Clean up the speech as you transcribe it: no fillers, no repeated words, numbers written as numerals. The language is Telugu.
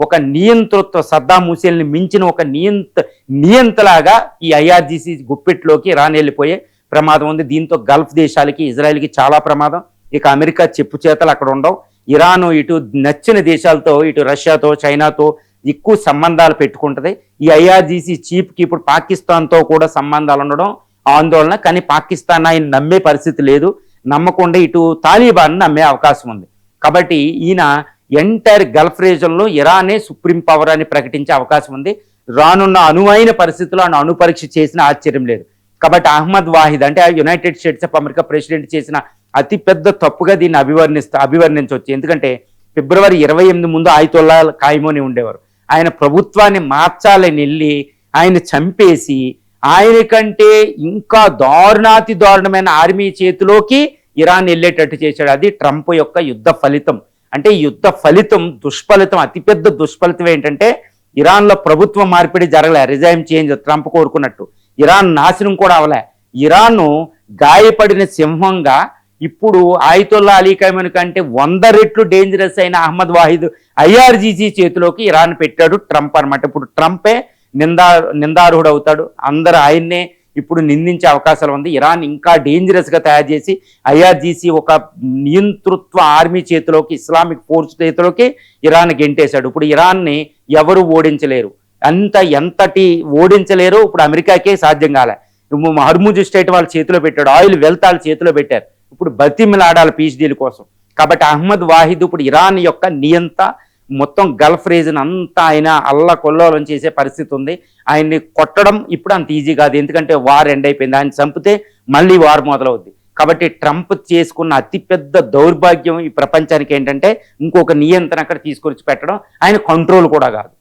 ఒక నియంతృత్వ సద్దాం హుసేన్ని మించిన ఒక నియంతలాగా ఈ ఐఆర్జీసీ గుప్పిట్లోకి ఇరాన్ వెళ్ళిపోయే ప్రమాదం ఉంది. దీంతో గల్ఫ్ దేశాలకి ఇజ్రాయెల్కి చాలా ప్రమాదం. ఇక అమెరికా చెప్పు చేతలు అక్కడ ఉండవు. ఇరాన్ ఇటు నచ్చిన దేశాలతో, ఇటు రష్యాతో, చైనాతో ఎక్కువ సంబంధాలు పెట్టుకుంటుంది. ఈ ఐఆర్జీసీ చీఫ్కి ఇప్పుడు పాకిస్తాన్తో కూడా సంబంధాలు ఉండడం ఆందోళన. కానీ పాకిస్తాన్ ఆయన నమ్మే పరిస్థితి లేదు. నమ్మకుండా ఇటు తాలిబాన్ నమ్మే అవకాశం ఉంది. కాబట్టి ఈయన ఎంటైర్ గల్ఫ్ రీజన్లో ఇరానే సుప్రీం పవర్ అని ప్రకటించే అవకాశం ఉంది. రానున్న అనువైన పరిస్థితుల్లో ఆయన అణుపరీక్ష చేసిన ఆశ్చర్యం లేదు. కాబట్టి అహ్మద్ వాహిద్ అంటే United states of America president చేసిన అతిపెద్ద తప్పుగా దీన్ని అభివర్ణించవచ్చు. ఎందుకంటే ఫిబ్రవరి 28 ముందు ఆయితుల్లా ఖాయిమోని ఉండేవారు. ఆయన ప్రభుత్వాన్ని మార్చాలని వెళ్ళి ఆయన చంపేసి ఆయన కంటే ఇంకా దారుణాతి దారుణమైన ఆర్మీ చేతిలోకి ఇరాన్ వెళ్ళేటట్టు చేశాడు. అది ట్రంప్ యొక్క యుద్ధ ఫలితం. అంటే ఈ యుద్ధ ఫలితం దుష్ఫలితం, అతిపెద్ద దుష్ఫలితం ఏంటంటే ఇరాన్లో ప్రభుత్వ మార్పిడి జరగలే, రిజైమ్ చేంజ్ ట్రంప్ కోరుకున్నట్టు. ఇరాన్ నాశనం కూడా అవలే. ఇరాన్ గాయపడిన సింహంగా ఇప్పుడు ఆయితుల్లా అలీ ఖైమనీ కంటే 100 రెట్లు డేంజరస్ అయిన అహ్మద్ వాహిద్ ఐఆర్జీసీ చేతిలోకి ఇరాన్ పెట్టాడు ట్రంప్ అనమాట. ఇప్పుడు ట్రంపే నిందార్హుడు అవుతాడు. అందరూ ఆయన్నే ఇప్పుడు నిందించే అవకాశాలు ఉంది. ఇరాన్ ఇంకా డేంజరస్గా తయారు చేసి ఐఆర్జీసీ ఒక నియంతృత్వ ఆర్మీ చేతిలోకి, ఇస్లామిక్ ఫోర్స్ చేతిలోకి ఇరాన్ గెంటేశాడు. ఇప్పుడు ఇరాన్ని ఎవరు ఓడించలేరు. ఎంతటి ఓడించలేరు. ఇప్పుడు అమెరికాకే సాధ్యం కాలే. హర్ముజ్ స్టేట్ వాళ్ళ చేతిలో పెట్టాడు, ఆయిల్ వెల్త్ వాళ్ళ చేతిలో పెట్టారు. ఇప్పుడు బతిమిలాడాలి పీస్ డీల్ కోసం. కాబట్టి అహ్మద్ వాహిద్ ఇప్పుడు ఇరాన్ యొక్క నియంత, మొత్తం గల్ఫ్ రీజన్ అంతా ఆయన అల్లకొల్లోలం చేసే పరిస్థితి ఉంది. ఆయన్ని కొట్టడం ఇప్పుడు అంత ఈజీ కాదు. ఎందుకంటే వార్ ఎండ్ అయిపోయింది. ఆయన చంపితే మళ్ళీ వార్ మొదలవుద్ది. కాబట్టి ట్రంప్ చేసుకున్న అతిపెద్ద దౌర్భాగ్యం ఈ ప్రపంచానికి ఏంటంటే ఇంకొక నియంత్రణ అక్కడ తీసుకొచ్చి పెట్టడం. ఆయన కంట్రోల్ కూడా కాదు.